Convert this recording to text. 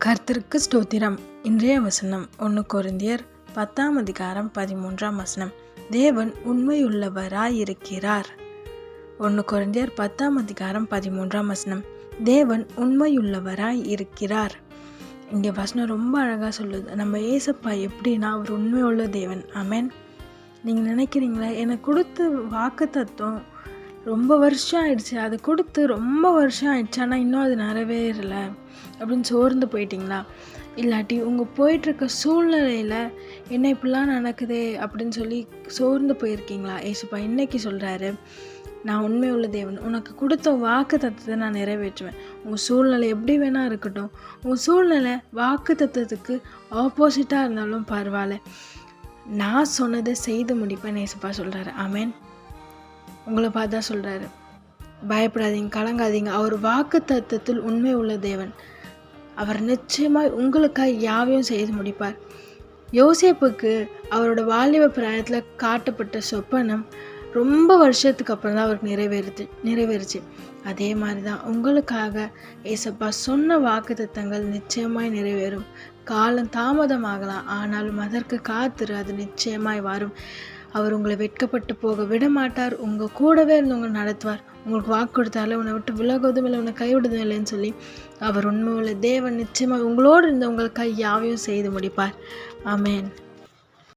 கர்த்தருக்கு ஸ்தோத்திரம். இன்றைய வசனம் 1 கொரிந்தியர் 10:13. தேவன் உண்மையுள்ளவராயிருக்கிறார். 1 கொரிந்தியர் 10:13. தேவன் உண்மையுள்ளவராய் இருக்கிறார். இங்கே வசனம் ரொம்ப அழகாக சொல்லுது. நம்ம ஏசப்பா எப்படின்னா அவர் உண்மையுள்ள தேவன். ஆமென். நீங்கள் நினைக்கிறீங்களா, எனக்கு கொடுத்த வாக்கு தத்துவம் ரொம்ப வருஷம் ஆயிடுச்சு, அது கொடுத்து ரொம்ப வருஷம் ஆயிடுச்சு, ஆனால் இன்னும் அது நிறைவேறலை அப்படின்னு சோர்ந்து போயிட்டீங்களா? இல்லாட்டி உங்கள் போயிட்டுருக்க சூழ்நிலையில் என்ன இப்படிலாம் நடக்குதே அப்படின்னு சொல்லி சோர்ந்து போயிருக்கீங்களா? ஏசப்பா இன்னைக்கு சொல்கிறாரு, நான் உண்மை உள்ள தேவன், உனக்கு கொடுத்த வாக்கு தத்துவத்தை நான் நிறைவேற்றுவேன். உங்கள் சூழ்நிலை எப்படி வேணா இருக்கட்டும், உங்கள் சூழ்நிலை வாக்கு தத்துவத்துக்கு ஆப்போசிட்டாக இருந்தாலும் பரவாயில்ல, நான் சொன்னதை செய்து முடிப்பேன் ஏசப்பா சொல்கிறாரு. ஆமென். உங்களை பார்த்தா சொல்கிறாரு, பயப்படாதீங்க, கலங்காதீங்க. அவர் வாக்கு தத்துவத்தில் உண்மை உள்ள தேவன். அவர் நிச்சயமாக உங்களுக்காக யாவையும் செய்து முடிப்பார். யோசேப்புக்கு அவரோட வாலிப பிராயத்தில் காட்டப்பட்ட சொப்பனம் ரொம்ப வருஷத்துக்கு அப்புறம் தான் அவருக்கு நிறைவேறுச்சு. அதே மாதிரி தான் உங்களுக்காக ஏசப்பா சொன்ன வாக்கு தத்தங்கள் நிச்சயமாய் நிறைவேறும். காலம் தாமதமாகலாம், ஆனாலும் அதற்கு காத்திரு, அது நிச்சயமாய் வரும். அவர் உங்களை வெட்கப்பட்டு போக விட மாட்டார். உங்கள் கூடவே இருந்து உங்களை நடத்துவார். உங்களுக்கு வாக்கு கொடுத்தாலும் உன்னை விட்டு விலகுவதும் இல்லை, உன்னை கைவிடுவதும் இல்லைன்னு சொல்லி அவர் உண்மை உள்ள தேவன் நிச்சயமாக உங்களோடு இருந்து உங்கள் யாவையும் செய்து முடிப்பார். ஆமென்.